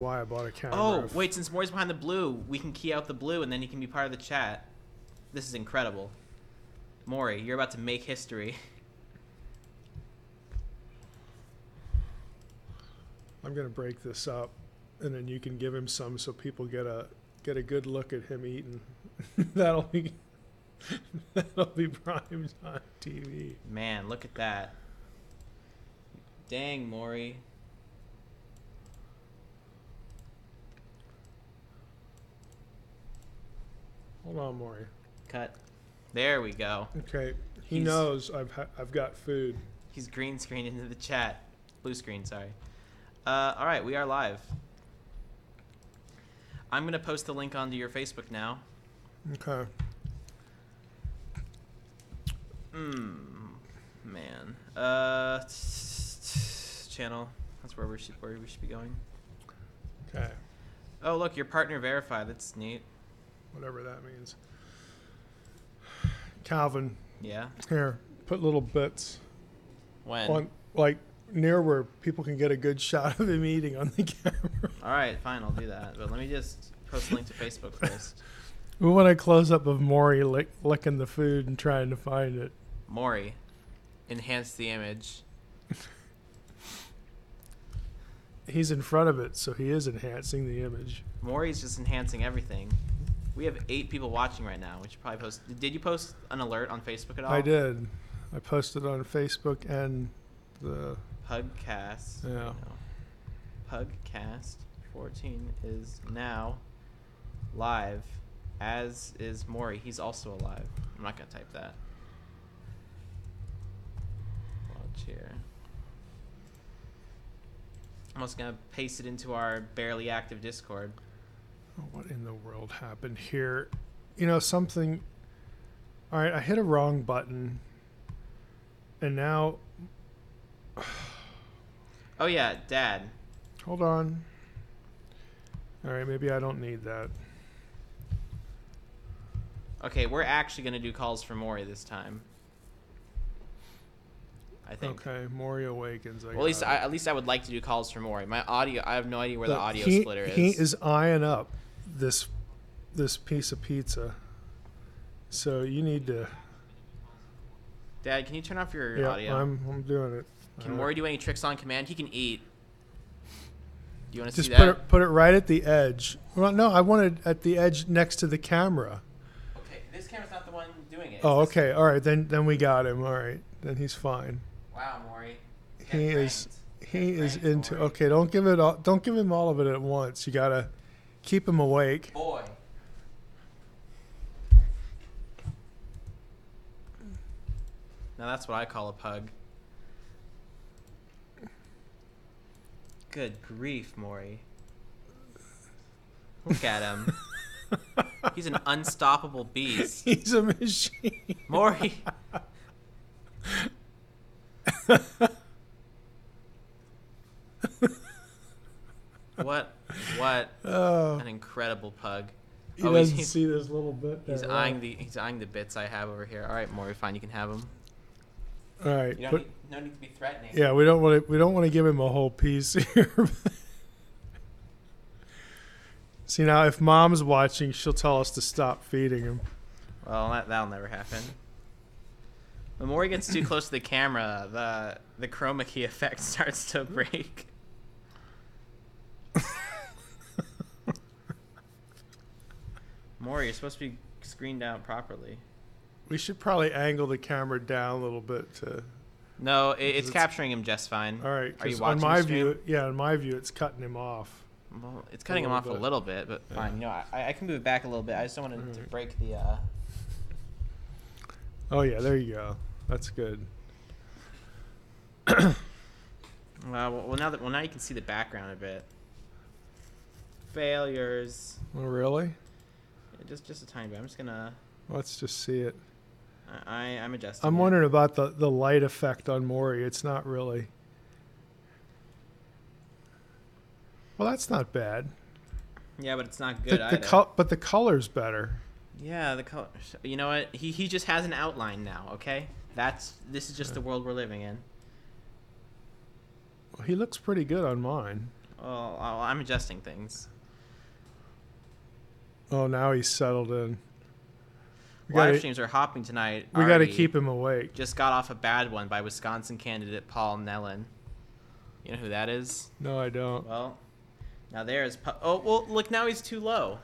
why I bought a camera. Oh, wait, since Mori's behind the blue, we can key out the blue and then he can be part of the chat. This is incredible. Mori, you're about to make history. I'm going to break this up, and then you can give him some so people get a good look at him eating. That'll be prime time TV. Man, look at that. Dang, Mori. Hold on, Maury. Cut. There we go. Okay, he knows I've got food. He's green screened into the chat. Blue screen, sorry. All right, we are live. I'm gonna post the link onto your Facebook now. Okay. Man. Channel. That's where we should be going. Okay. Oh, look, your partner verified. That's neat. Whatever that means. Calvin. Yeah. Here, put little bits. When? On, like, near where people can get a good shot of him eating on the camera. All right, fine, I'll do that. But let me just post a link to Facebook first. We want a close-up of Maury licking the food and trying to find it. Mori, enhance the image. He's in front of it, so he is enhancing the image. Mori's just enhancing everything. We have 8 people watching right now. We should probably post. Did you post an alert on Facebook at all? I did. I posted on Facebook and the PugCast. Yeah. No. PugCast 14 is now live, as is Mori. He's also alive. I'm not gonna type that. Watch here. I'm just gonna paste it into our barely active Discord. Oh, what in the world happened here? You know, something... All right, I hit a wrong button. And now... Oh, yeah, Dad. Hold on. All right, maybe I don't need that. Okay, we're actually gonna do calls for Mori this time. I think. Okay, Mori Awakens. Well, at least I would like to do calls for Mori. My audio, I have no idea where the audio splitter is. He is eyeing up this piece of pizza. So you need to... Dad, can you turn off your audio? Yeah, I'm doing it. Can Mori do any tricks on command? He can eat. Do you want to see Just that? put it right at the edge. Well, no, I want it at the edge next to the camera. Okay, this camera's not the one doing it. Oh, okay. All right, then we got him. All right, then he's fine. Wow, Mori. He is into. Mori. Okay, don't give him all of it at once. You gotta keep him awake. Boy. Now that's what I call a pug. Good grief, Mori. Look at him. He's an unstoppable beast. He's a machine. Mori. What an incredible pug. He doesn't see this little bit there. He's eyeing the bits I have over here. All right, Mori, fine, you can have them. All right. You no need to be threatening. Yeah, we don't want to give him a whole piece here. See, now if Mom's watching, she'll tell us to stop feeding him. Well, that'll never happen. When Mori gets too close to the camera, the chroma key effect starts to break. Mori, you're supposed to be screened out properly. We should probably angle the camera down a little bit to... No, it's capturing him just fine. All right, are you on watching my the stream? view, yeah, in my view, it's cutting him off. Well, it's cutting him off a little bit, but fine. You know, I can move it back a little bit. I just don't want to break the... Oh, yeah, there you go. That's good. Well, now you can see the background a bit. Failures. Oh, really? Yeah, just a tiny bit. I'm just gonna... Let's just see it. I'm adjusting. I'm wondering about the light effect on Mori. It's not really... Well, that's not bad. Yeah, but it's not good either. But the color's better. Yeah, the color. You know what? He just has an outline now. Okay, this is just the world we're living in. Well, he looks pretty good on mine. Oh, I'm adjusting things. Oh, now he's settled in. Live streams are hopping tonight. We got to keep him awake. Just got off a bad one by Wisconsin candidate Paul Nellen. You know who that is? No, I don't. Well, now there's... Oh, well, look, now he's too low.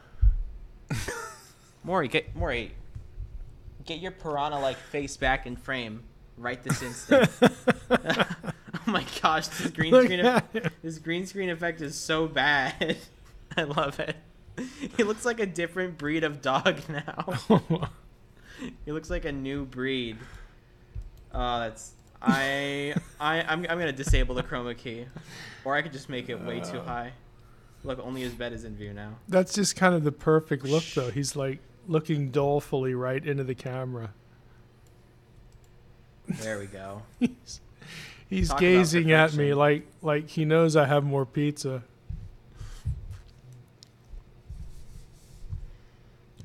Mori, get your piranha-like face back in frame right this instant. Oh my gosh, this green screen effect is so bad. I love it. He looks like a different breed of dog now. He looks like a new breed. I'm gonna disable the chroma key, or I could just make it way too high. Look, only his bed is in view now. That's just kind of the perfect look, though. He's like looking dolefully right into the camera. There we go. He's gazing at me like he knows I have more pizza.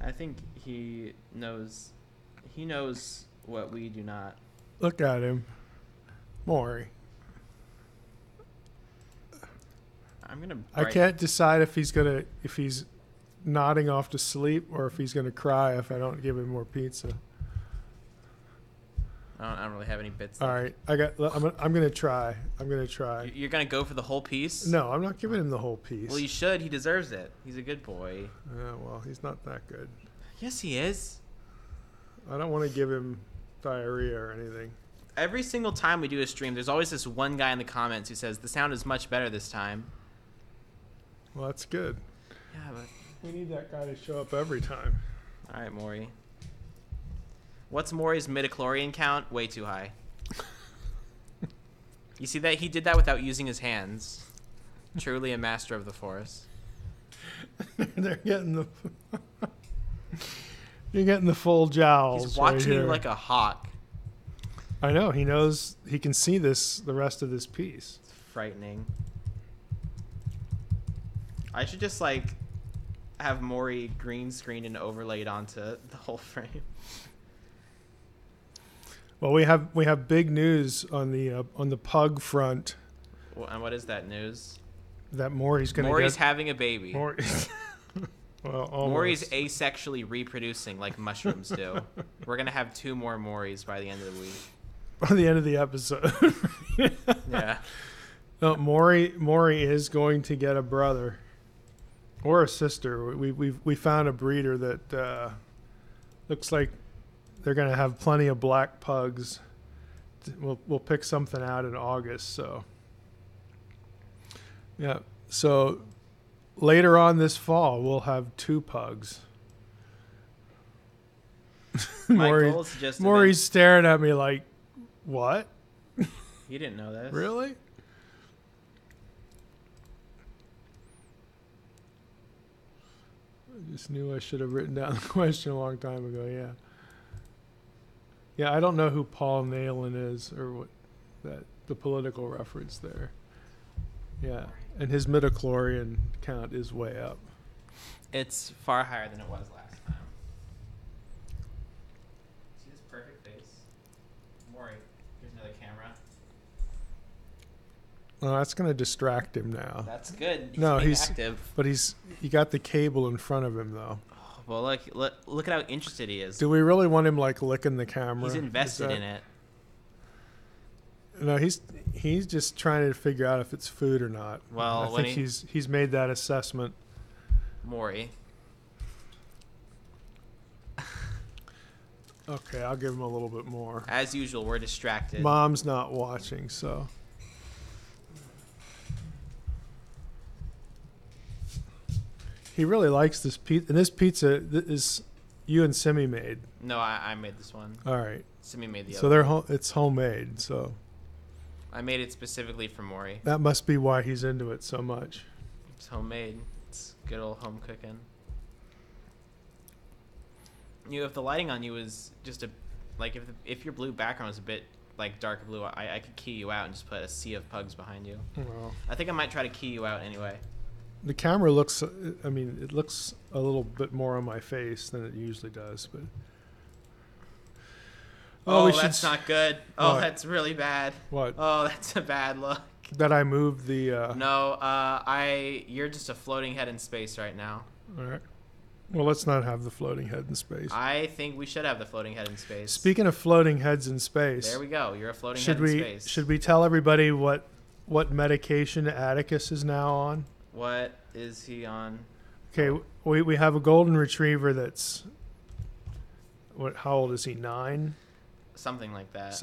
I think he knows what we do not. Look at him. Mori. I can't decide if he's nodding off to sleep or if he's gonna cry if I don't give him more pizza. I don't really have any bits. All right, I'm gonna try. You're gonna go for the whole piece? No, I'm not giving him the whole piece. Well, you should. He deserves it. He's a good boy. Yeah, well, he's not that good. Yes, he is. I don't want to give him diarrhea or anything. Every single time we do a stream, there's always this one guy in the comments who says the sound is much better this time. Well, that's good. Yeah, but we need that guy to show up every time. All right, Mori. What's Mori's midichlorian count? Way too high. You see that? He did that without using his hands. Truly a master of the force. They're getting the... You're getting the full jowls. He's watching right you like a hawk. I know. He knows he can see the rest of this piece. It's frightening. I should just have Mori green screened and overlaid onto the whole frame. Well, we have big news on the pug front. Well, and what is that news? That Mori's having a baby. Well, almost. Mori's asexually reproducing like mushrooms do. We're gonna have 2 more Moris by the end of the week. By the end of the episode. Yeah. No, Mori is going to get a brother or a sister. We found a breeder that looks like they're gonna have plenty of black pugs. We'll pick something out in August. So yeah. So later on this fall, we'll have 2 pugs. Maury's staring at me like, what? You didn't know this. Really? I just knew I should have written down the question a long time ago, yeah. Yeah, I don't know who Paul Nalen is or what the political reference there. Yeah, and his midichlorian count is way up. It's far higher than it was last time. See this perfect face? Mori, here's another camera. Oh, that's going to distract him now. That's good. He's active. But he got the cable in front of him, though. Oh, well, look at how interested he is. Do we really want him, licking the camera? He's invested in it. No, he's just trying to figure out if it's food or not. Well, I think he's made that assessment. Mori. Okay, I'll give him a little bit more. As usual, we're distracted. Mom's not watching, so. He really likes this pizza. And this pizza is you and Simi made. No, I made this one. All right. Simi made the other one. So it's homemade, so. I made it specifically for Mori. That must be why he's into it so much. It's homemade. It's good old home cooking. If the lighting on you was just if your blue background was a bit darker blue, I could key you out and just put a sea of pugs behind you. Well, I think I might try to key you out anyway. The camera looks, it looks a little bit more on my face than it usually does, but. Oh, that's not good. Oh, What? That's really bad. What? Oh, that's a bad look. That I moved the... No, you're just a floating head in space right now. All right. Well, let's not have the floating head in space. I think we should have the floating head in space. Speaking of floating heads in space... There we go. You're a floating head in space. Should we tell everybody what medication Atticus is now on? What is he on? Okay, we have a golden retriever that's... How old is he? 9? Something like that.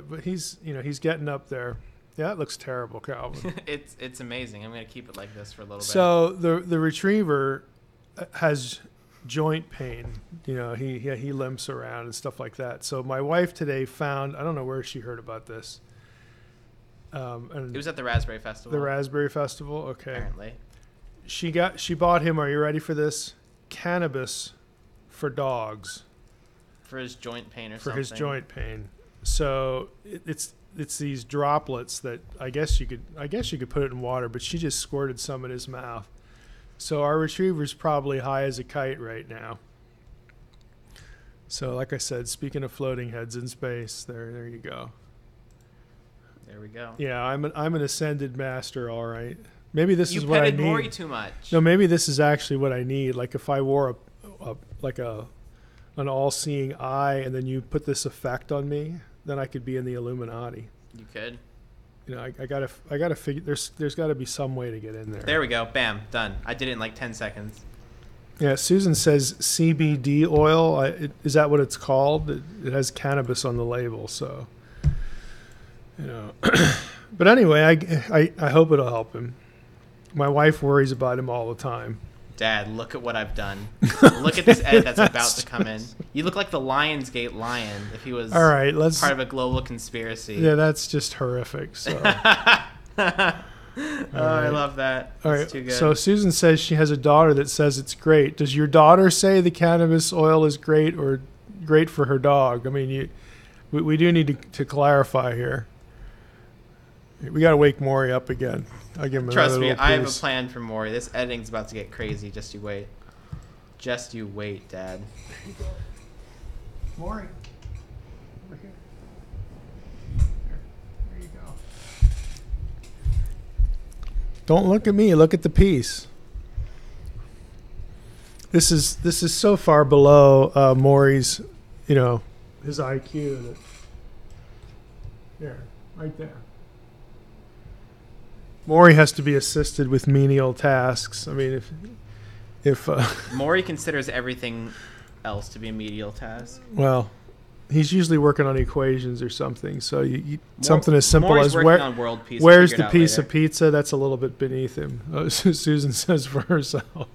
But he's getting up there. Yeah, it looks terrible, Calvin. It's amazing. I'm gonna keep it like this for a little bit. So the retriever has joint pain. He limps around and stuff like that. So my wife today found, I don't know where she heard about this. And it was at the Raspberry Festival. The Raspberry Festival, okay. Apparently. She bought him. Are you ready for this? Cannabis for dogs. For his joint pain or something. For his joint pain. So it's these droplets that I guess you could put it in water, but she just squirted some in his mouth. So our retriever's probably high as a kite right now. So like I said, speaking of floating heads in space, there you go. There we go. Yeah, I'm an ascended master, all right. Maybe this is you what I need. petted Mori too much. No, maybe this is actually what I need. Like if I wore an all-seeing eye, and then you put this effect on me, then I could be in the Illuminati. You could. I gotta figure. There's got to be some way to get in there. There we go. Bam, done. I did it in like 10 seconds. Yeah, Susan says CBD oil. Is that what it's called? It has cannabis on the label, so But anyway, I hope it'll help him. My wife worries about him all the time. Dad, look at what I've done. Look at this edit that's about to come in. You look like the Lionsgate lion if he was part of a global conspiracy. Yeah, that's just horrific. So. I love that. All right. It's too good. So Susan says she has a daughter that says it's great. Does your daughter say the cannabis oil is great or great for her dog? I mean, we do need to clarify here. We got to wake Maury up again. I'll give him Trust me, I have a plan for Maury. This editing's about to get crazy. Just you wait. Just you wait, Dad. Maury. Over here. There you go. Don't look at me. Look at the piece. This is so far below Maury's, his IQ. That, there, right there. Maury has to be assisted with menial tasks. I mean, if Maury considers everything else to be a medial task. Well, he's usually working on equations or something. So something as simple Maury's as working on world peace. Where's the piece of pizza? That's a little bit beneath him. Susan says for herself.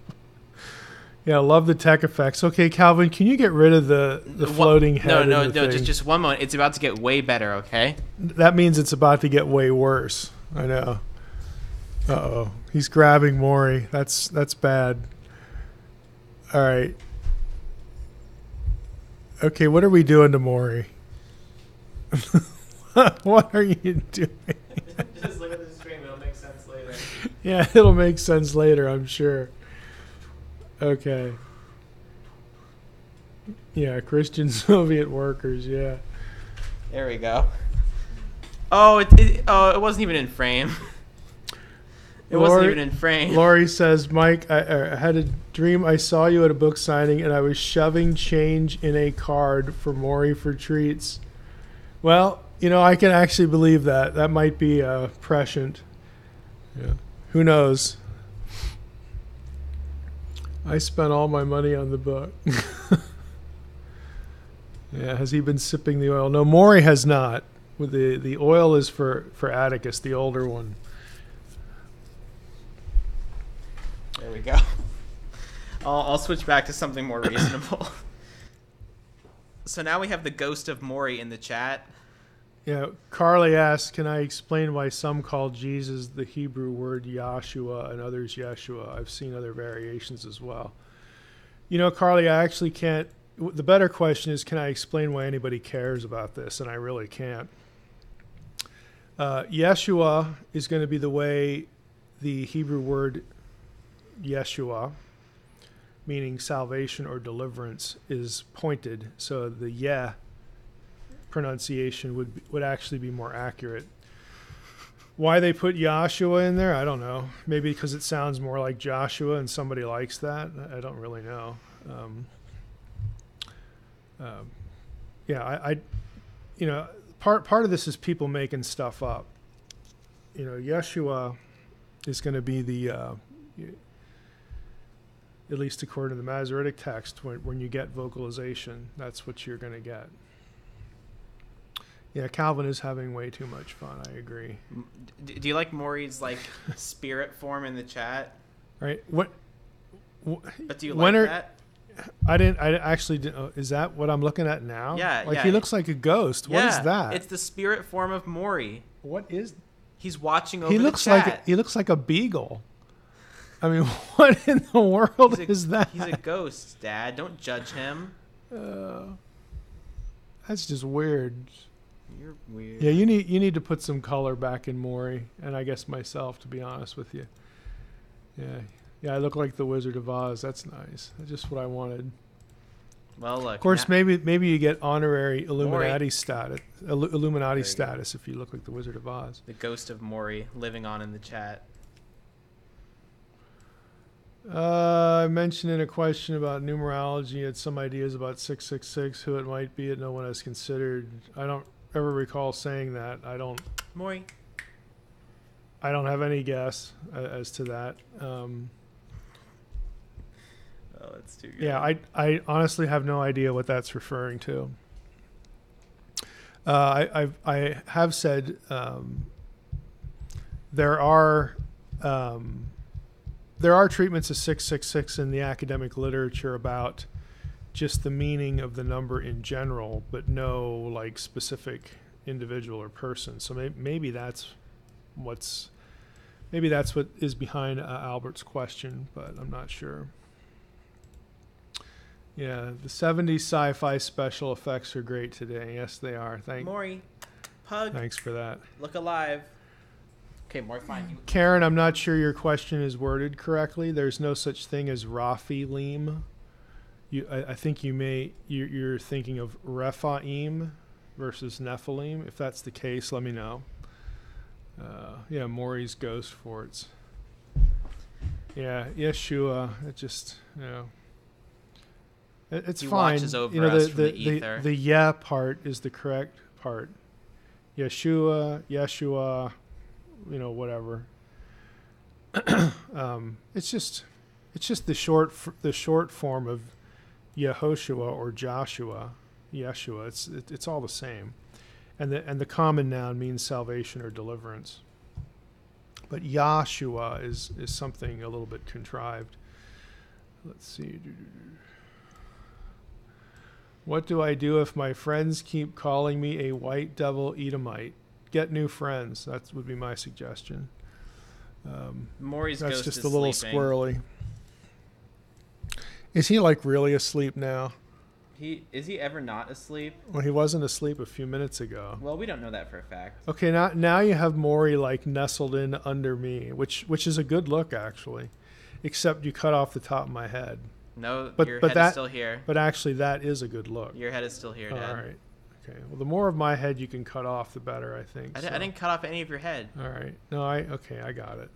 Yeah, love the tech effects. Okay, Calvin, can you get rid of the floating head? No, just one moment. It's about to get way better. Okay. That means it's about to get way worse. I know. Uh-oh. He's grabbing Maury. That's bad. All right. Okay, what are we doing to Maury? What are you doing? Just look at the screen. It'll make sense later. Yeah, it'll make sense later, I'm sure. Okay. Yeah, Christian Soviet workers, yeah. There we go. Oh, it wasn't even in frame. It wasn't even in frame. Lori says, Mike, I had a dream I saw you at a book signing and I was shoving change in a card for Maury for treats. Well, I can actually believe that. That might be prescient. Yeah. Who knows? I spent all my money on the book. Yeah, has he been sipping the oil? No, Maury has not. The oil is for Atticus, the older one. There we go. I'll switch back to something more reasonable. So now we have the ghost of Maury in the chat. Yeah, Carly asks, can I explain why some call Jesus the Hebrew word Yahshua and others Yeshua? I've seen other variations as well. Carly, I actually can't. The better question is, can I explain why anybody cares about this? And I really can't. Yeshua is going to be the way the Hebrew word Yeshua, meaning salvation or deliverance, is pointed. So the Yeh. Yeah, pronunciation would actually be more accurate. Why they put Joshua in there, I don't know. Maybe because it sounds more like Joshua and somebody likes that. I don't really know. I part of this is people making stuff up. Yeshua is going to be the, at least according to the Masoretic text, when you get vocalization, that's what you're going to get. Yeah, Calvin is having way too much fun. I agree. Do you like Maury's spirit form in the chat? Right. But do you like that? I actually didn't. Is that what I'm looking at now? Yeah. He looks like a ghost. Yeah, what is that? It's the spirit form of Mori. What is? He's watching over the chat. He looks like a beagle. I mean, what in the world is that? He's a ghost, Dad. Don't judge him. That's just weird. You're weird. Yeah, you need to put some color back in Mori, and I guess myself, to be honest with you. Yeah, I look like the Wizard of Oz. That's nice. That's just what I wanted. Well, look. Of course, maybe you get honorary Illuminati Mori. status if you look like the Wizard of Oz. The ghost of Mori living on in the chat. I mentioned in a question about numerology, had some ideas about 666, who it might be that no one has considered. I don't ever recall saying that. Mori. I don't have any guess as to that. Oh, that's too good. Yeah, I honestly have no idea what that's referring to. I have said there are treatments of 666 in the academic literature about just the meaning of the number in general, but no specific individual or person. So maybe that's what is behind Albert's question, but I'm not sure. Yeah, the 70s sci-fi special effects are great today. Yes, they are. Maury, Pug. Thanks for that. Look alive. Okay, Maury, fine. Karen, I'm not sure your question is worded correctly. There's no such thing as Raphaim. I think you're thinking of Rephaim versus Nephilim. If that's the case, let me know. Maury's ghost forts. Yeah, Yeshua. It just it's he fine. Watches over us from the ether. The yeah part is the correct part. Yeshua, whatever. It's just the short form of Yehoshua or Joshua, Yeshua. It's all the same, and the common noun means salvation or deliverance. But Yahshua is something a little bit contrived. Let's see. What do I do if my friends keep calling me a white devil Edomite? Get new friends. That would be my suggestion. Maury's that's ghost just is a little sleeping. squirrely. Is he really asleep now? Is he ever not asleep? Well, he wasn't asleep a few minutes ago. Well, we don't know that for a fact. Okay, now you have Maury nestled in under me, which is a good look actually, except you cut off the top of my head. No, but your head head is still here. But actually, that is a good look. Your head is still here, Dad. All right. Okay. Well, the more of my head you can cut off, the better, I think. I didn't cut off any of your head. All right. No, I got it.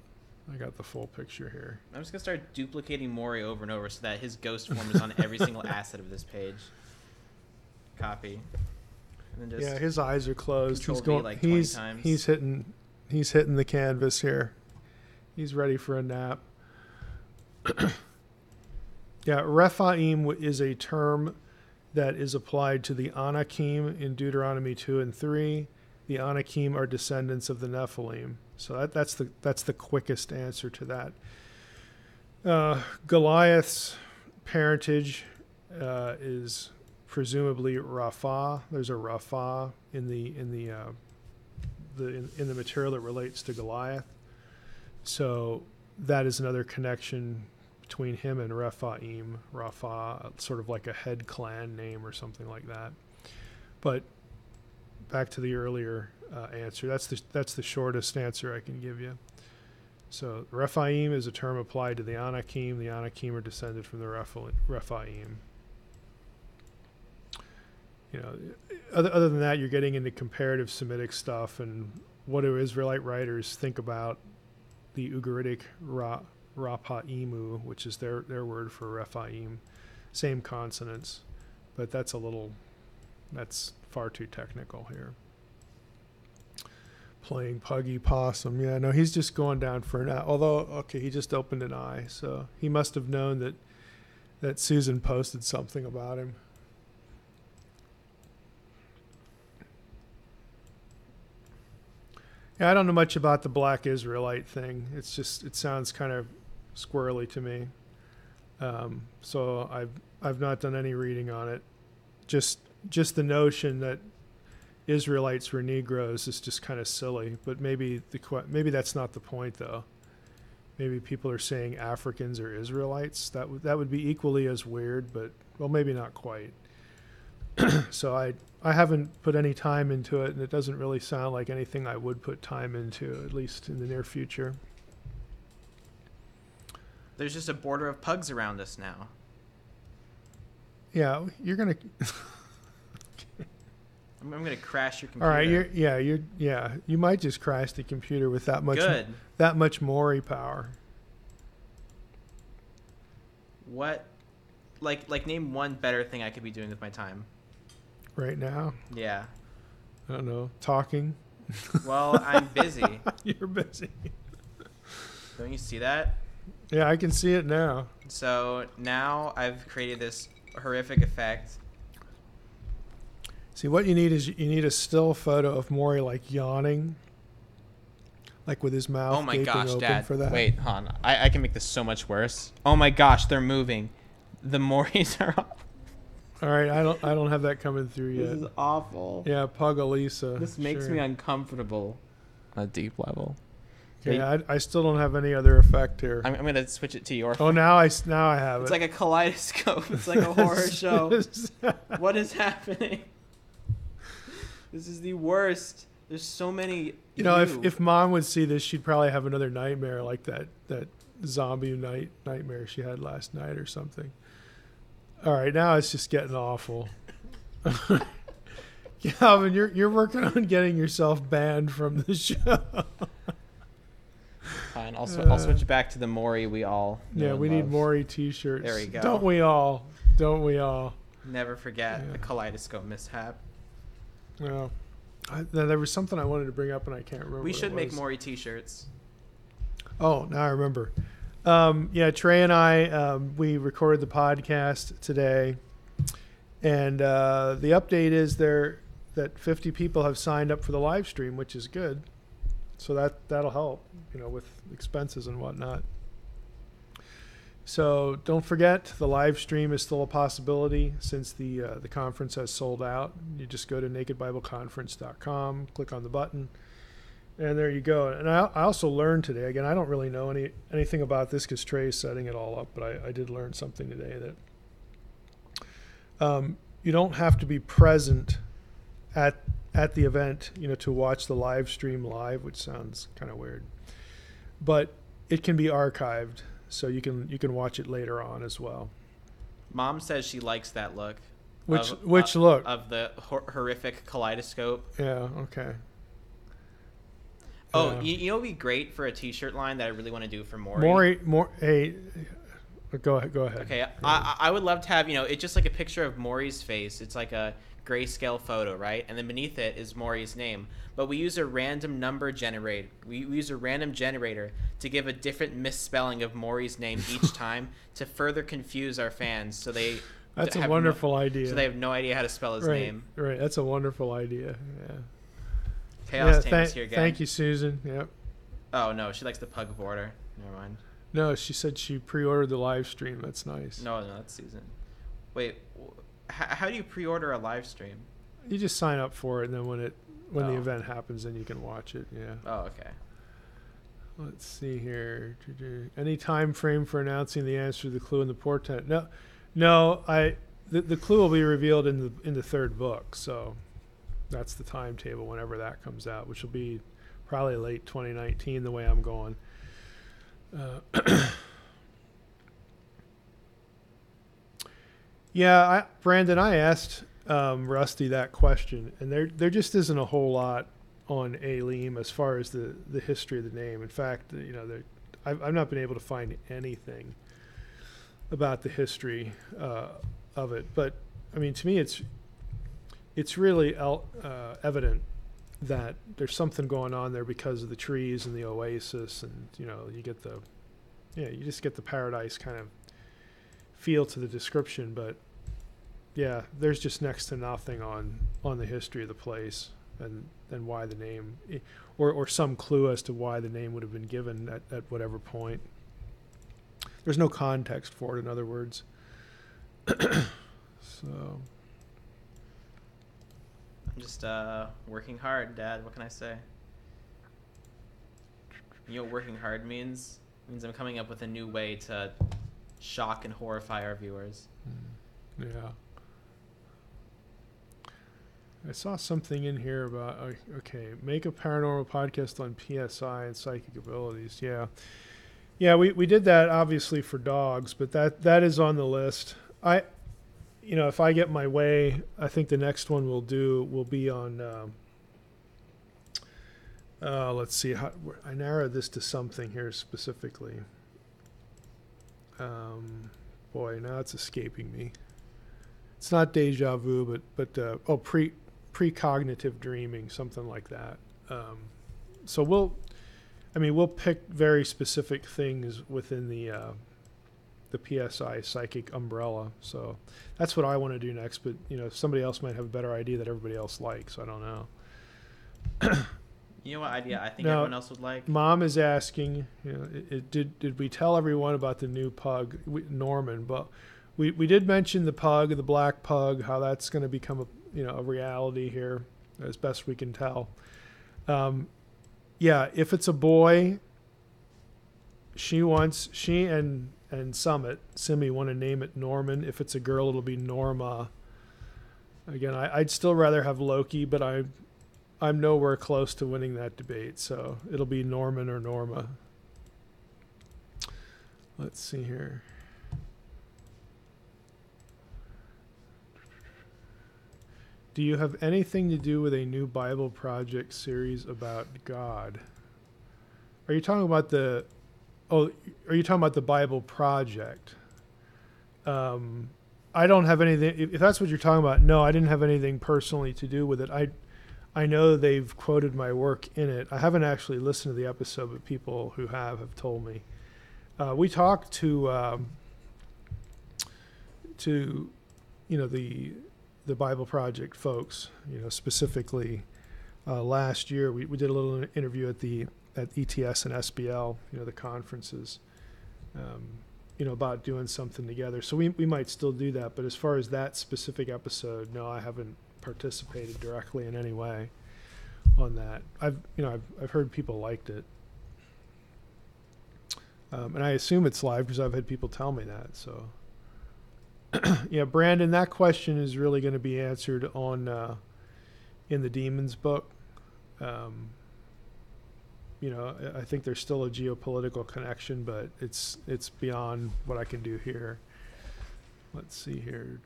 I got the full picture here. I'm just going to start duplicating Maury over and over so that his ghost form is on every single asset of this page. Copy. And then just his eyes are closed. He's Control going. V 20 times. He's hitting the canvas here. He's ready for a nap. Yeah, Rephaim is a term that is applied to the Anakim in Deuteronomy 2 and 3. The Anakim are descendants of the Nephilim. So that's the quickest answer to that. Goliath's parentage is presumably Rapha. There's a Rapha in the material that relates to Goliath. So that is another connection between him and Rephaim. Rapha, sort of like a head clan name or something like that. But back to the earlier answer. That's the shortest answer I can give you. So Rephaim is a term applied to the Anakim. The Anakim are descended from the Rephaim. Other than that, you're getting into comparative Semitic stuff and what do Israelite writers think about the Ugaritic Rapha'imu, which is their word for Rephaim, same consonants, but that's far too technical here. Playing Puggy Possum. Yeah, no, he's just going down for an eye. Although, okay, he just opened an eye, so he must have known that Susan posted something about him. Yeah, I don't know much about the Black Israelite thing. It sounds kind of squirrely to me. So I've not done any reading on it. Just the notion that Israelites were Negroes is just kind of silly. But maybe that's not the point, though. Maybe people are saying Africans are Israelites. That would be equally as weird, but well, maybe not quite. So I haven't put any time into it, and it doesn't really sound like anything I would put time into, at least in the near future. There's just a border of pugs around us now. Yeah, you're gonna. I'm gonna crash your computer. All right, you might just crash the computer with that much Mori power. What, like name one better thing I could be doing with my time. Right now? Yeah. I don't know. Talking? Well, I'm busy. You're busy. Don't you see that? Yeah, I can see it now. So now I've created this horrific effect. See, what you need is a still photo of Mori like yawning, like with his mouth oh my gaping gosh, open Dad. for that. Wait, hon. I can make this so much worse. Oh my gosh, they're moving. The Moris are off. All right, I don't have that coming through yet. This is awful. Yeah, Pug Elisa. This makes me uncomfortable on a deep level. Okay, I still don't have any other effect here. I'm gonna switch it to your. Oh, now I have it. It's like a kaleidoscope. It's like a horror show. What is happening? This is the worst. There's so many. You know, if Mom would see this, she'd probably have another nightmare like that zombie nightmare she had last night or something. All right, now it's just getting awful. Calvin, you're working on getting yourself banned from the show. Fine, I'll switch back to the Mori we all know. Yeah, we need Mori t-shirts. There we go. Don't we all? Never forget the kaleidoscope mishap. No. There was something I wanted to bring up and I can't remember. We should make Mori t-shirts. Oh, now I remember. Trey and I, we recorded the podcast today, and the update is that 50 people have signed up for the live stream, which is good. So that'll help, with expenses and whatnot. So don't forget, the live stream is still a possibility since the conference has sold out. You just go to nakedbibleconference.com, click on the button. And there you go. And I also learned today, again, I don't really know anything about this because Trey's setting it all up, but I did learn something today that you don't have to be present at the event, to watch the live stream live, which sounds kind of weird. But it can be archived, so you can watch it later on as well. Mom says she likes that look. Which look? Of the horrific kaleidoscope. Yeah, okay. Oh, you know what would be great for a t-shirt line that I really want to do for Mori? Hey, go ahead. Okay, I would love to have, it's just like a picture of Mori's face. It's like a grayscale photo, right? And then beneath it is Mori's name. But we use a random number generator. We use a random generator to give a different misspelling of Mori's name each time to further confuse our fans so they... That's a wonderful idea. So they have no idea how to spell his name. Right, that's a wonderful idea, yeah. Chaos Tamer's here again. Thank you, Susan. Yep. Oh, no, she likes the pug border. Never mind. No, she said she pre-ordered the live stream. That's nice. No, that's Susan. Wait, how do you pre-order a live stream? You just sign up for it, and then when the event happens, then you can watch it. Yeah. Oh, okay. Let's see here. Any time frame for announcing the answer to the clue in the portent? No. The clue will be revealed in the third book. So that's the timetable whenever that comes out, which will be probably late 2019 the way I'm going. Brandon, I asked Rusty that question, and there just isn't a whole lot on Alim as far as the history of the name. In fact, I've not been able to find anything about the history of it. But I mean, to me, it's really evident that there's something going on there because of the trees and the oasis, and you just get the paradise kind of feel to the description. But yeah, there's just next to nothing on the history of the place and why the name, or some clue as to why the name would have been given at whatever point. There's no context for it, in other words. So I'm just working hard, Dad. What can I say? You know what working hard means? It means I'm coming up with a new way to shock and horrify our viewers. Yeah. I saw something in here about, okay, make a paranormal podcast on PSI and psychic abilities. Yeah, we did that obviously for dogs, but that is on the list. If I get my way, I think the next one will be on, let's see, I narrowed this to something here specifically. Boy, now it's escaping me. It's not deja vu, but precognitive dreaming, something like that. So we'll pick very specific things within the PSI psychic umbrella. So that's what I want to do next. But somebody else might have a better idea that everybody else likes. I don't know. You know what idea I think everyone else would like? Mom is asking, did we tell everyone about the new pug, Norman? But we did mention the pug, the black pug, how that's going to become a reality here, as best we can tell. If it's a boy, she and Simi want to name it Norman. If it's a girl, it'll be Norma. Again, I'd still rather have Loki, but I'm nowhere close to winning that debate, so it'll be Norman or Norma. Let's see here. Do you have anything to do with a new Bible Project series about God? Are you talking about the Bible Project? I don't have anything. If that's what you're talking about, no, I didn't have anything personally to do with it. I know they've quoted my work in it. I haven't actually listened to the episode, but people who have told me. We talked to the Bible Project folks, specifically last year. We did a little interview at ETS and SBL, the conferences, about doing something together. So we might still do that. But as far as that specific episode, no, I haven't participated directly in any way on that. I've heard people liked it. And I assume it's live because I've had people tell me that. So yeah, Brandon, that question is really going to be answered on in the Demons book. I think there's still a geopolitical connection, but it's beyond what I can do here. Let's see here.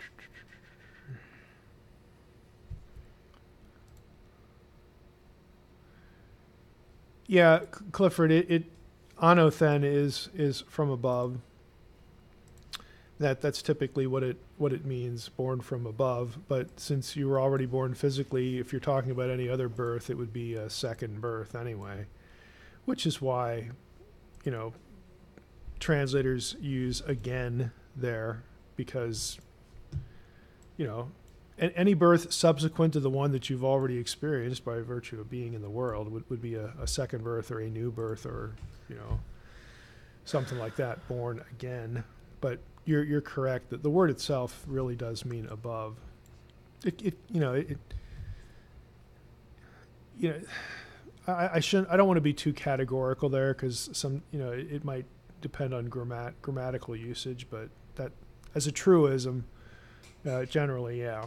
Yeah, Clifford, it Anothen is from above. That's typically what it means, born from above. But since you were already born physically, if you're talking about any other birth, it would be a second birth anyway. Which is why, translators use again there, because, any birth subsequent to the one that you've already experienced by virtue of being in the world would be a second birth or a new birth or, something like that, born again. But you're correct that the word itself really does mean above. I don't want to be too categorical there, because it might depend on grammatical usage, but that as a truism, generally, yeah.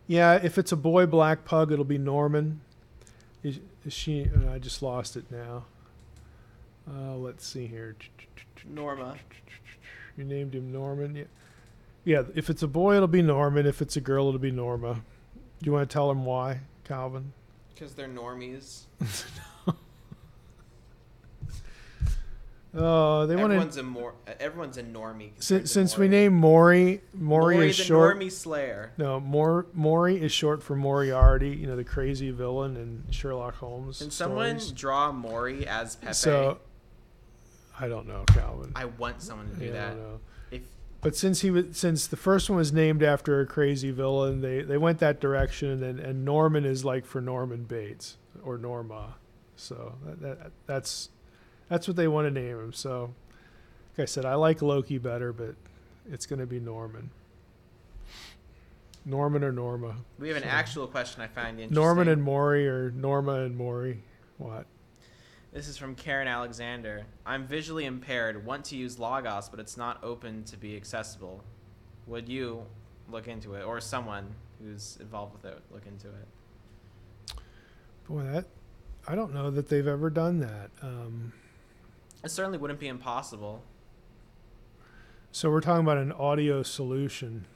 Yeah, if it's a boy black pug, it'll be Norman. Is she? I just lost it now. Let's see here. Norma. You named him Norman. Yeah. If it's a boy, it'll be Norman. If it's a girl, it'll be Norma. Do you want to tell him why, Calvin? Because they're normies. Oh, they want everyone's a normie. Since we named Mori is short. Normie Slayer. No, Mori is short for Moriarty. You know, the crazy villain in Sherlock Holmes. Can stories. someone draw Mori as Pepe? So, I don't know, Calvin. I want someone to do that. I don't know. If But since the first one was named after a crazy villain, they went that direction, and Norman is like for Norman Bates or Norma. So that's what they want to name him. So, like I said, I like Loki better, but it's going to be Norman. Norman or Norma. We have an actual question I find interesting. Norman and Mori or Norma and Mori. What? This is from Karen Alexander. I'm visually impaired, want to use Logos, but it's not open to be accessible. Would you look into it, or someone who's involved with it look into it? Boy, I don't know that they've ever done that. It certainly wouldn't be impossible. So we're talking about an audio solution,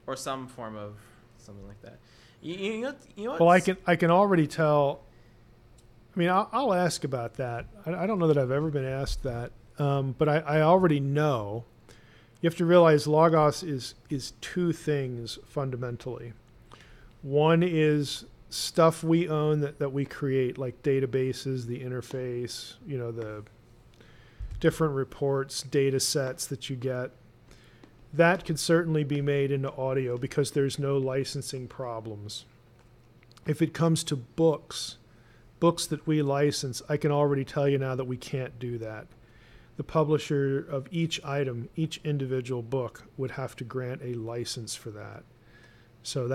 or some form of something like that. You know. Well, I can already tell. I mean, I'll ask about that. I don't know that I've ever been asked that, but I already know. You have to realize Logos is two things fundamentally. One is stuff we own that we create, like databases, the interface, the different reports, data sets that you get. That could certainly be made into audio because there's no licensing problems. If it comes to books that we license, I can already tell you now that we can't do that. The publisher of each item, each individual book, would have to grant a license for that. So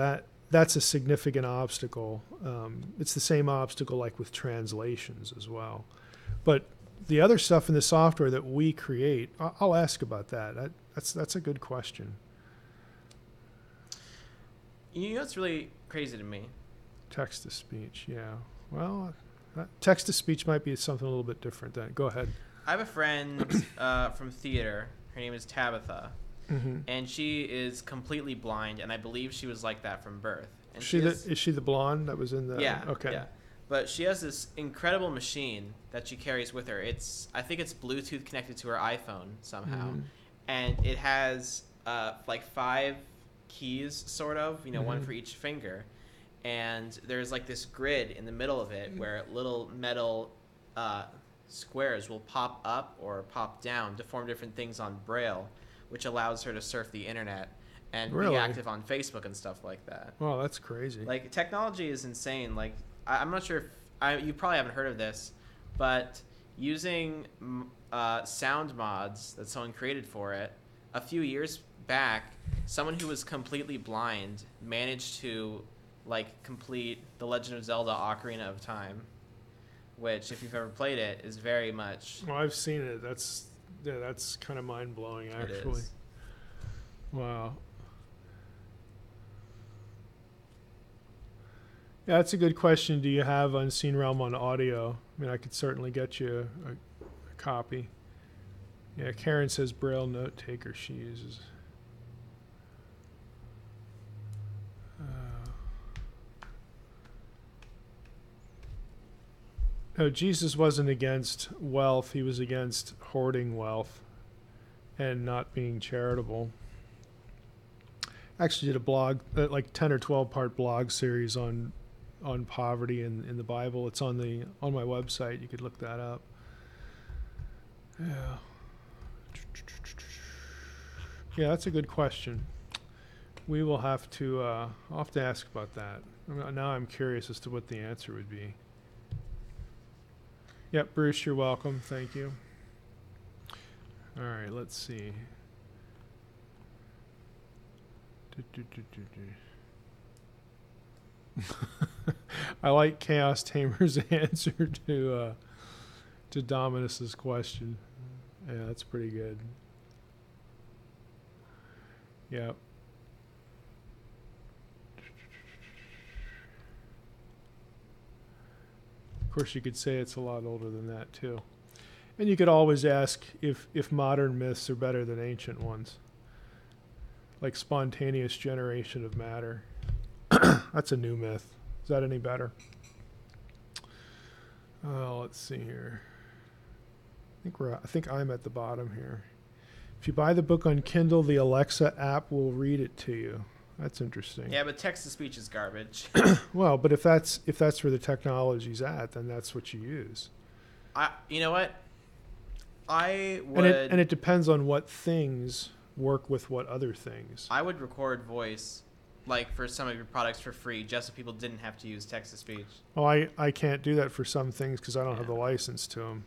that's a significant obstacle. It's the same obstacle like with translations as well. But the other stuff in the software that we create, I'll ask about that. That's a good question. You know what's really crazy to me? Text-to-speech, yeah. Well, text-to-speech might be something a little bit different then. Go ahead. I have a friend from theater. Her name is Tabitha. Mm-hmm. And she is completely blind, and I believe she was like that from birth. And is she the blonde that was in the... Yeah. Okay. Yeah. But she has this incredible machine that she carries with her. I think it's Bluetooth connected to her iPhone somehow. Mm-hmm. And it has like 5 keys, sort of, mm-hmm. one for each finger. And there's like this grid in the middle of it where little metal squares will pop up or pop down to form different things on Braille, which allows her to surf the internet and be active on Facebook and stuff like that. Wow, that's crazy. Like, technology is insane. Like, I'm not sure if you probably haven't heard of this, but using sound mods that someone created for it, a few years back, someone who was completely blind managed to complete The Legend of Zelda: Ocarina of Time, which, if you've ever played it, is very much... Well, I've seen it. That's kind of mind-blowing, actually. It is. Wow. Yeah, that's a good question. Do you have Unseen Realm on audio? I mean, I could certainly get you a copy. Yeah, Karen says Braille note taker she uses. No, Jesus wasn't against wealth. He was against hoarding wealth and not being charitable. I actually did a blog, like 10 or 12 part blog series on poverty in the Bible. It's on my website. You could look that up. Yeah. Yeah, that's a good question. We will have to, I'll have to ask about that. Now I'm curious as to what the answer would be. Yep, Bruce, you're welcome. Thank you. All right, let's see. I like Chaos Tamer's answer to Dominus's question. Yeah, that's pretty good. Yep. Of course, you could say it's a lot older than that, too. And you could always ask if modern myths are better than ancient ones. Like spontaneous generation of matter. That's a new myth. Is that any better? Let's see here. I think I'm at the bottom here. If you buy the book on Kindle, the Alexa app will read it to you. That's interesting. Yeah, but text-to-speech is garbage. Well, but if that's where the technology's at, then that's what you use. You know what? I would... And it depends on what things work with what other things. I would record voice, like, for some of your products for free, just so people didn't have to use text-to-speech. Well, I can't do that for some things because I don't have the license to them.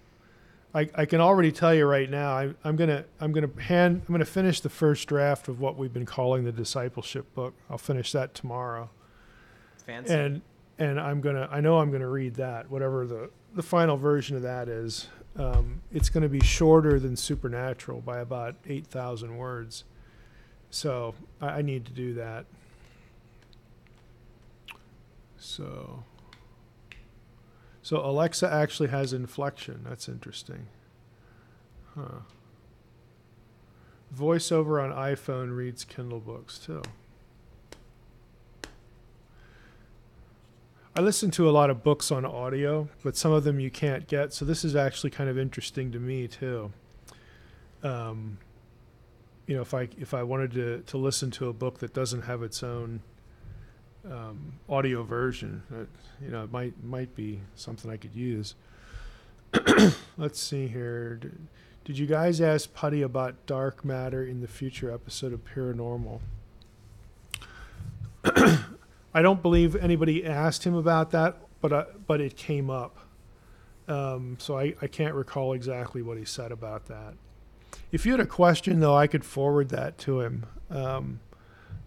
I can already tell you right now. I'm gonna finish the first draft of what we've been calling the discipleship book. I'll finish that tomorrow. Fancy. And I know I'm gonna read that, whatever the final version of that is. It's gonna be shorter than Supernatural by about 8,000 words. So I need to do that. So Alexa actually has inflection. That's interesting. Huh. VoiceOver on iPhone reads Kindle books too. I listen to a lot of books on audio, but some of them you can't get. So this is actually kind of interesting to me too. If I wanted to listen to a book that doesn't have its own audio version, it might be something I could use. Let's see here. Did you guys ask Putty about dark matter in the future episode of Paranormal? I don't believe anybody asked him about that, but it came up. So I can't recall exactly what he said about that. If you had a question, though, I could forward that to him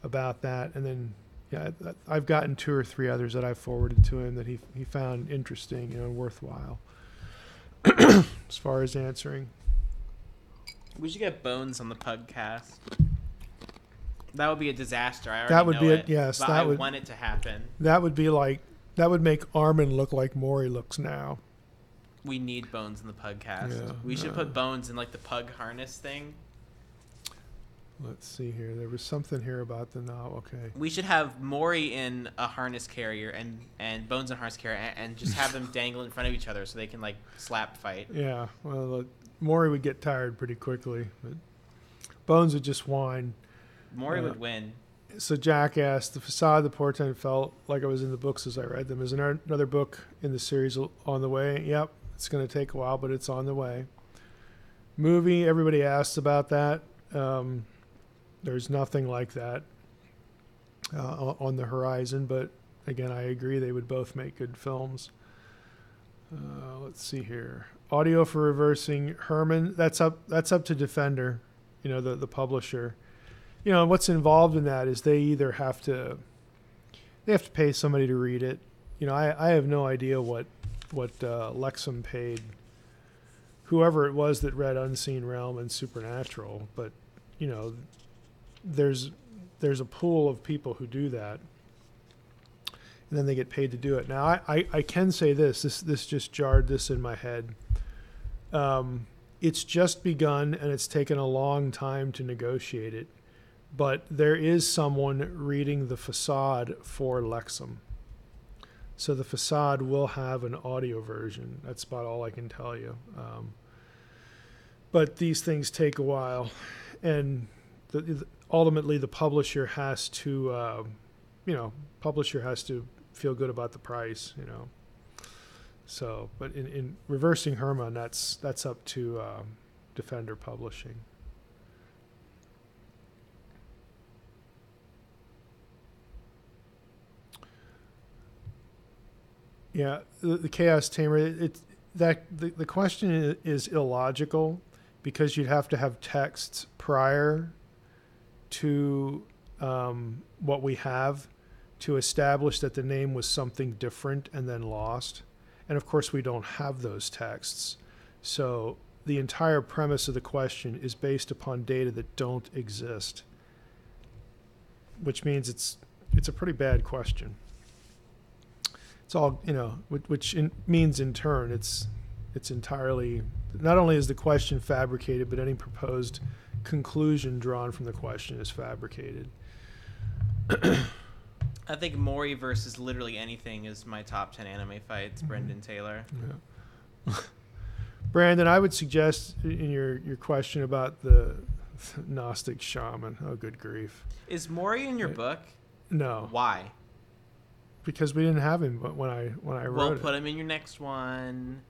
about that, and then. Yeah, I've gotten 2 or 3 others that I've forwarded to him that he found interesting, and worthwhile. As far as answering, we should get Bones on the PugCast. That would be a disaster. I already that would know be it. Yes, but I want it to happen. That would make Armin look like Mori looks now. We need Bones in the PugCast. Yeah, we should put Bones in like the pug harness thing. Let's see here. There was something here about the novel. Okay. We should have Mori in a harness carrier and Bones in a harness carrier and just have them dangle in front of each other so they can like slap fight. Yeah. Well, Mori would get tired pretty quickly, but Bones would just whine. Mori would win. So Jack asked, the facade of the portent felt like I was in the books as I read them. Is another book in the series on the way? Yep. It's going to take a while, but it's on the way. Movie, everybody asked about that. There's nothing like that on the horizon, but again, I agree they would both make good films. Let's see here. Audio for reversing Herman. That's up to Defender, the publisher. What's involved in that is they either have to pay somebody to read it. I have no idea what Lexum paid whoever it was that read Unseen Realm and Supernatural, but there's a pool of people who do that, and then they get paid to do it. Now, I can say this just jarred this in my head. It's just begun, and it's taken a long time to negotiate it, but there is someone reading the facade for Lexum. So the facade will have an audio version. That's about all I can tell you. But these things take a while, and ultimately the publisher has to, feel good about the price, So, but in reversing Herman, that's up to Defender Publishing. Yeah, the Chaos Tamer. The question is illogical because you'd have to have texts prior to what we have to establish that the name was something different and then lost. And of course, we don't have those texts. So the entire premise of the question is based upon data that don't exist, which means it's a pretty bad question. It's all, which means in turn, it's entirely, not only is the question fabricated, but any proposed conclusion drawn from the question is fabricated. I think Mori versus literally anything is my top 10 anime fights. Brendan Taylor. Yeah. Brandon, I would suggest in your question about the Gnostic shaman. Oh, good grief! Is Mori in your book? No. Why? Because we didn't have him, but when I wrote We'll it. put him in your next one.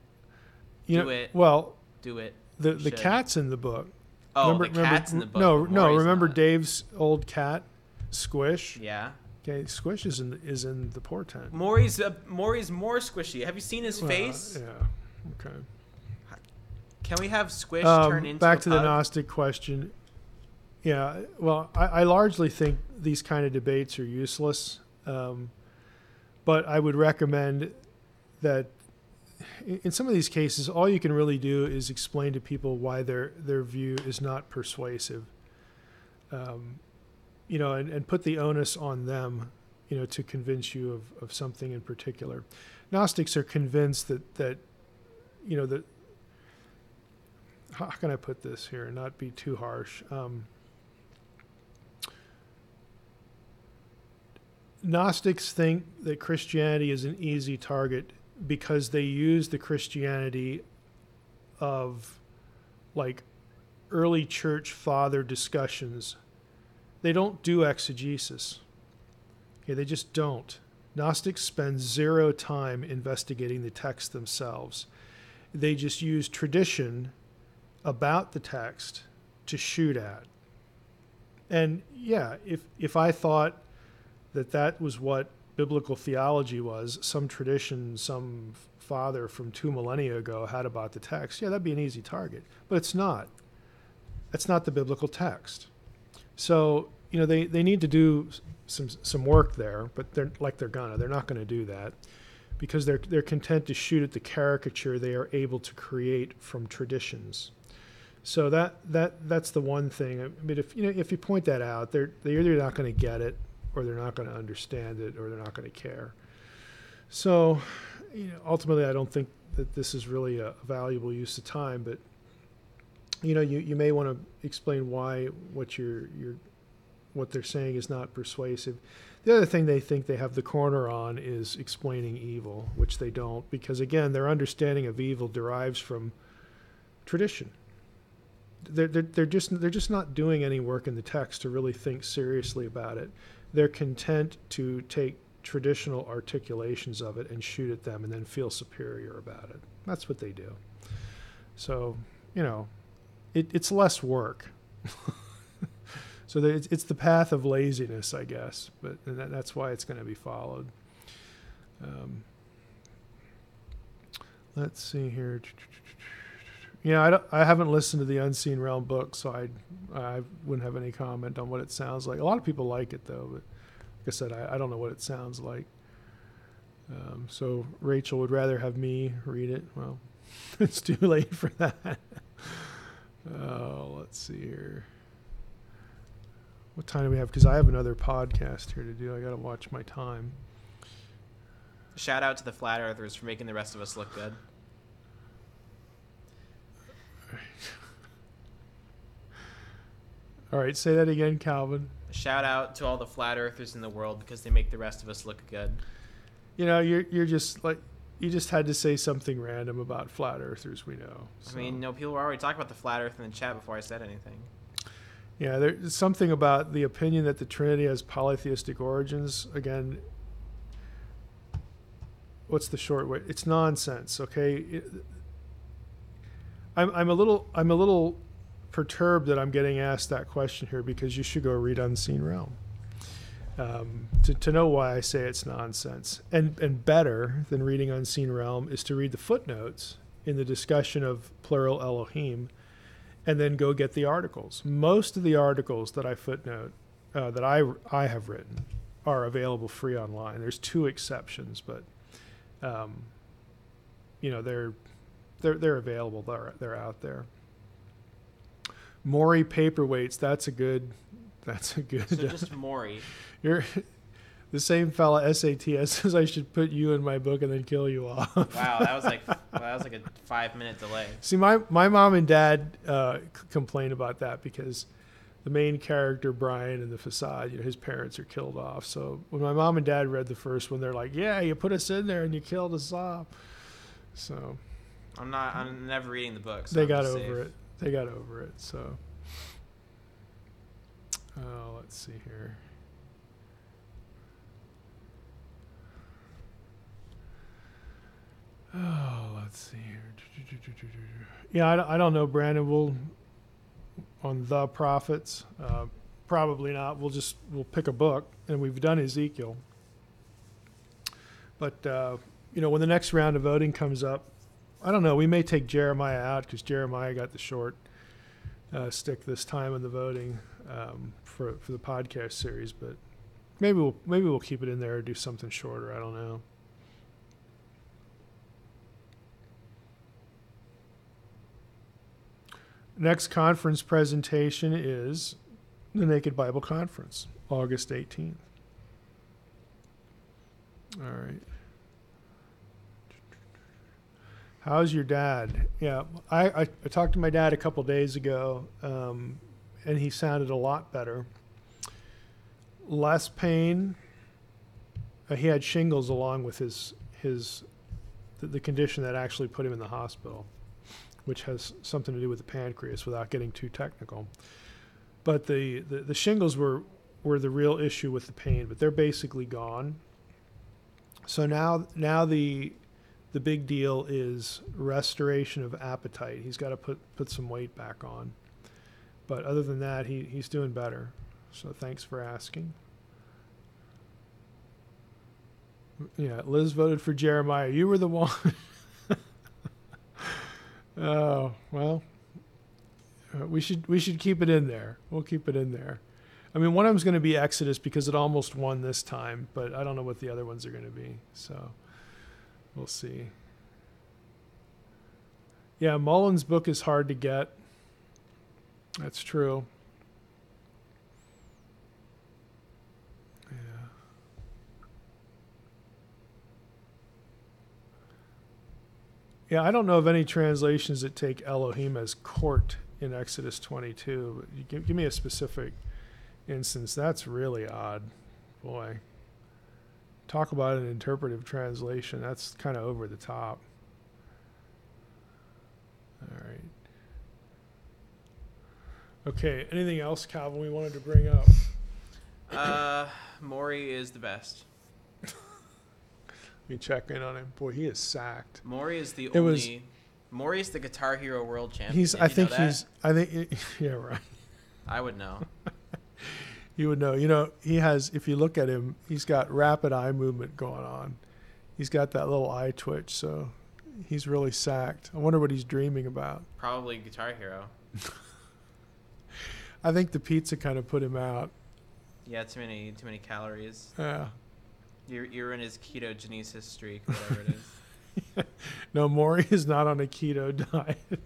Do it. Well, do it. The cat's in the book. Oh, cat's in the book. No. Remember not. Dave's old cat, Squish? Yeah. Okay, Squish is in the portent. Maury's more squishy. Have you seen his face? Yeah. Okay. Can we have Squish turn into back a to pug? the Gnostic question? Yeah. Well, I largely think these kind of debates are useless, but I would recommend that in some of these cases, all you can really do is explain to people why their view is not persuasive. And put the onus on them, to convince you of something in particular. Gnostics are convinced that how can I put this here and not be too harsh? Gnostics think that Christianity is an easy target because they use the Christianity of like early church father discussions. They don't do exegesis. Okay, they just don't. Gnostics spend zero time investigating the text themselves. They just use tradition about the text to shoot at. And yeah, if I thought that was what biblical theology was, some tradition, some father from 2 millennia ago had about the text, yeah, that'd be an easy target. But it's not. That's not the biblical text. So, they need to do some work there, but they're not gonna do that because they're content to shoot at the caricature they are able to create from traditions. So that's the one thing. I mean, if you point that out, they're either not going to get it, or they're not going to understand it, or they're not going to care. So, ultimately, I don't think that this is really a valuable use of time. But you may want to explain why what they're saying is not persuasive. The other thing they think they have the corner on is explaining evil, which they don't, because again, their understanding of evil derives from tradition. They're just not doing any work in the text to really think seriously about it. They're content to take traditional articulations of it and shoot at them and then feel superior about it. That's what they do. So, it's less work. So it's the path of laziness, I guess, but that's why it's going to be followed. Let's see here. Yeah, I haven't listened to the Unseen Realm book, so I wouldn't have any comment on what it sounds like. A lot of people like it, though, but like I said, I don't know what it sounds like. So Rachel would rather have me read it. Well, it's too late for that. Oh, let's see here. What time do we have? Because I have another podcast here to do. I got to watch my time. Shout out to the Flat Earthers for making the rest of us look good. All right, say that again, Calvin. Shout out to all the Flat Earthers in the world because they make the rest of us look good. You're just like, you just had to say something random about Flat Earthers, we know. So. I mean, no, people were already talking about the Flat Earth in the chat before I said anything. Yeah, there's something about the opinion that the Trinity has polytheistic origins. Again, what's the short way? It's nonsense, okay? I'm a little perturbed that I'm getting asked that question here because you should go read Unseen Realm to know why I say it's nonsense. And better than reading Unseen Realm is to read the footnotes in the discussion of plural Elohim, and then go get the articles. Most of the articles that I footnote that I have written are available free online. There's 2 exceptions, but they're available. They're out there. Mori paperweights. That's a good. So just Mori. You're the same fella SATS says I should put you in my book and then kill you off. Wow, that was like a 5-minute delay. See, my mom and dad complain about that because the main character Brian in the facade, his parents are killed off. So when my mom and dad read the first one, they're like, "Yeah, you put us in there and you killed us off." So I'm never reading the book. So they I'm got just over safe. it. They got over it. So, let's see here. Oh, let's see here. Yeah, I don't know, Brandon. We'll on the prophets. Probably not. We'll pick a book, and we've done Ezekiel. But when the next round of voting comes up, I don't know. We may take Jeremiah out because Jeremiah got the short stick this time in the voting for the podcast series. But maybe we'll keep it in there or do something shorter. I don't know. Next conference presentation is the Naked Bible Conference, August 18th. All right. How's your dad? Yeah, I talked to my dad a couple days ago, and he sounded a lot better. Less pain. He had shingles along with the condition that actually put him in the hospital, which has something to do with the pancreas without getting too technical. But the shingles were the real issue with the pain, but they're basically gone. So now the big deal is restoration of appetite. He's got to put some weight back on. But other than that, he's doing better. So thanks for asking. Yeah, Liz voted for Jeremiah. You were the one. Oh, well, we should keep it in there. We'll keep it in there. I mean, one of them's going to be Exodus because it almost won this time, but I don't know what the other ones are going to be. So we'll see. Yeah, Mullen's book is hard to get. That's true. Yeah. Yeah, I don't know of any translations that take Elohim as court in Exodus 22. But give me a specific instance. That's really odd. Boy. Talk about an interpretive translation. That's kind of over the top. All right. Okay, anything else, Calvin, we wanted to bring up? Mori is the best. Let me check in on him. Boy, he is sacked. Mori is the only... Mori is the Guitar Hero world champion. I think, yeah, right. I would know. You would know. You know, he has, if you look at him, he's got rapid eye movement going on. He's got that little eye twitch, so he's really sacked. I wonder what he's dreaming about. Probably Guitar Hero. I think the pizza kind of put him out. Yeah, too many calories. Yeah. You're in his ketogenesis streak, whatever it is. No, Mori is not on a keto diet.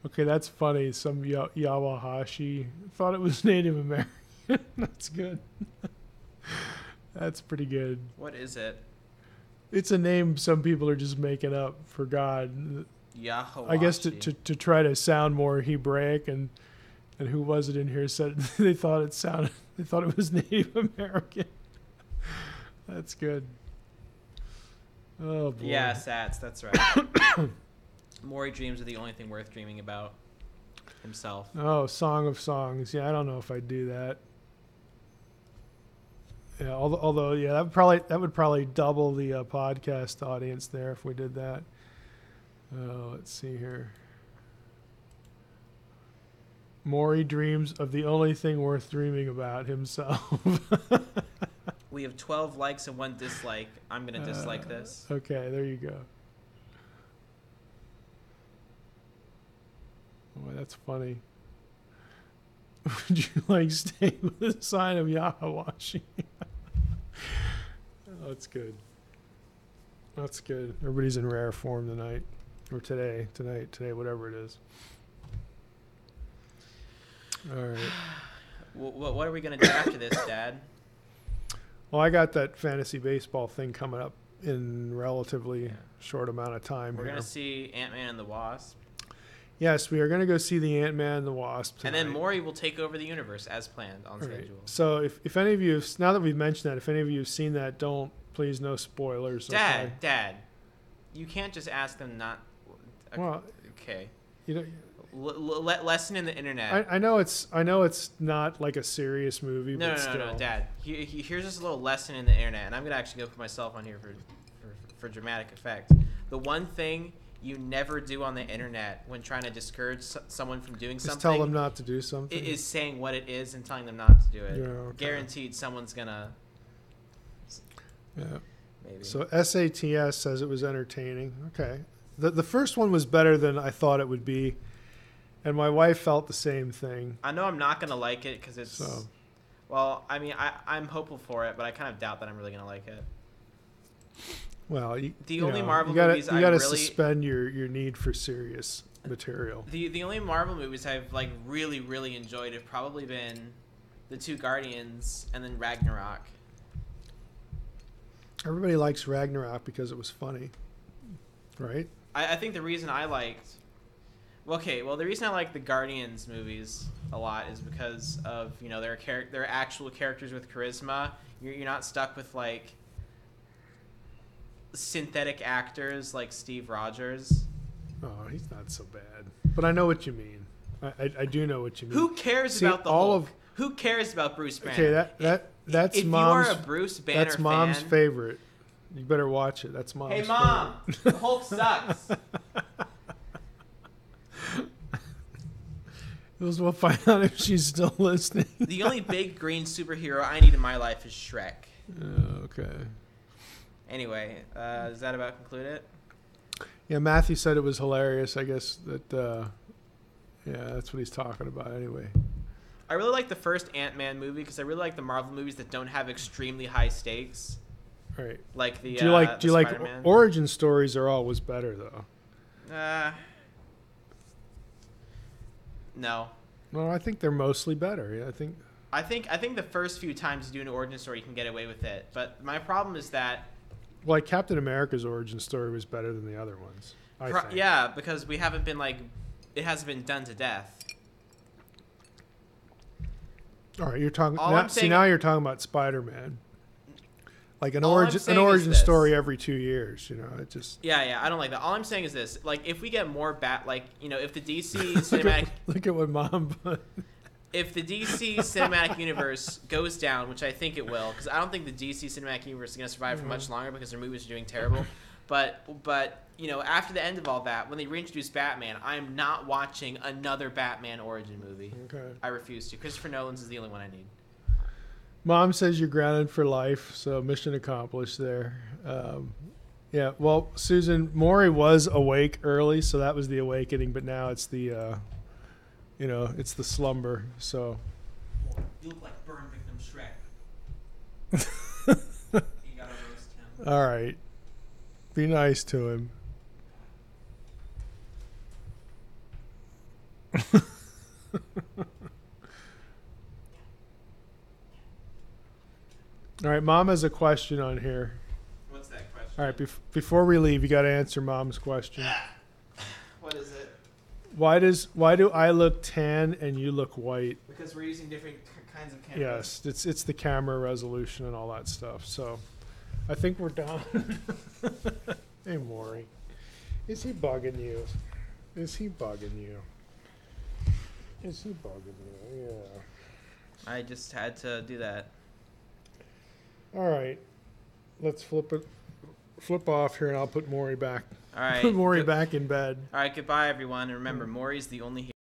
Okay, that's funny. Some Yawahashi thought it was Native American. That's good. That's pretty good. What is it? It's a name some people are just making up for God. Yahawashi. I guess to try to sound more Hebraic, and who was it in here said they thought it was Native American. That's good. Oh boy. Yeah, Sats, that's right. Mori dreams are the only thing worth dreaming about himself. Oh, Song of Songs. Yeah, I don't know if I'd do that. Yeah, although yeah, that would probably double the podcast audience there if we did that. Let's see here. Mori dreams of the only thing worth dreaming about, himself. We have 12 likes and 1 dislike. I'm going to dislike this. Okay, there you go. Boy, that's funny. Would you like stay with the sign of Yahawashi? Oh, that's good. That's good. Everybody's in rare form tonight. Or today, whatever it is. All right. What are we going to do after this, Dad? Well, I got that fantasy baseball thing coming up in relatively short amount of time. We're going to see Ant-Man and the Wasp. Yes, we are going to go see the Ant-Man and the Wasp tonight. And then Mori will take over the universe as planned on schedule. So if any of you, now that we've mentioned that, if any of you have seen that, please no spoilers. Dad, you can't just ask them not. Well, okay. You know, lesson in the internet. I know it's not like a serious movie. No, Dad. Here's just a little lesson in the internet, and I'm gonna actually go put myself on here for dramatic effect. The one thing you never do on the internet when trying to discourage someone from doing something. Just tell them not to do something. It is saying what it is and telling them not to do it. Yeah, okay. Guaranteed, someone's gonna. Yeah. Maybe. So SATS says it was entertaining. Okay. The first one was better than I thought it would be, and my wife felt the same thing. I know I'm not gonna like it because it's. So. Well, I mean, I'm hopeful for it, but I kind of doubt that I'm really gonna like it. Well, Marvel movies you gotta suspend your need for serious material. The only Marvel movies I've like really enjoyed have probably been the two Guardians and then Ragnarok. Everybody likes Ragnarok because it was funny, right? I think the reason I liked, the reason I like the Guardians movies a lot is because of they're actual characters with charisma. You're not stuck with like synthetic actors like Steve Rogers. Oh, he's not so bad. But I know what you mean. I do know what you mean. Who cares about the Hulk? Who cares about Bruce Banner? Okay, that's if mom's. If you are a Bruce Banner that's mom's fan, favorite. You better watch it. That's mom's. Hey, Mom, the Hulk sucks. We'll find out if she's still listening. The only big green superhero I need in my life is Shrek. Okay. Anyway, does that about conclude it? Yeah, Matthew said it was hilarious. I guess that, that's what he's talking about anyway. I really like the first Ant-Man movie because I really like the Marvel movies that don't have extremely high stakes. Right. Like the. Do you like origin stories are always better though? No. No, I think they're mostly better. Yeah, I think the first few times you do an origin story, you can get away with it. But my problem is that. Like Captain America's origin story was better than the other ones. I think. Yeah, because we haven't been it hasn't been done to death. All right, you're talking. Now you're talking about Spider-Man. Like an origin story every 2 years, it just. Yeah, I don't like that. All I'm saying is this: like, if we get more if the DC cinematic. look at what Mom put. If the DC cinematic universe goes down, which I think it will, because I don't think the DC cinematic universe is going to survive for much longer because their movies are doing terrible. But after the end of all that, when they reintroduce Batman, I'm not watching another Batman origin movie. Okay. I refuse to. Christopher Nolan's is the only one I need. Mom says you're grounded for life, so mission accomplished there. Yeah, well, Susan, Mori was awake early, so that was the awakening, but now it's the, it's the slumber, so. You look like burn victim Shrek. You gotta roast him. All right. Be nice to him. All right, Mom has a question on here. What's that question? All right, before we leave, you got to answer Mom's question. What is it? Why do I look tan and you look white? Because we're using different kinds of cameras. Yes, it's the camera resolution and all that stuff. So, I think we're done. Hey, Maury, is he bugging you? Is he bugging you? Yeah. I just had to do that. All right, let's flip off here, and I'll put Maury back. All right, put Maury back in bed. All right, goodbye, everyone. And remember, Maury's the only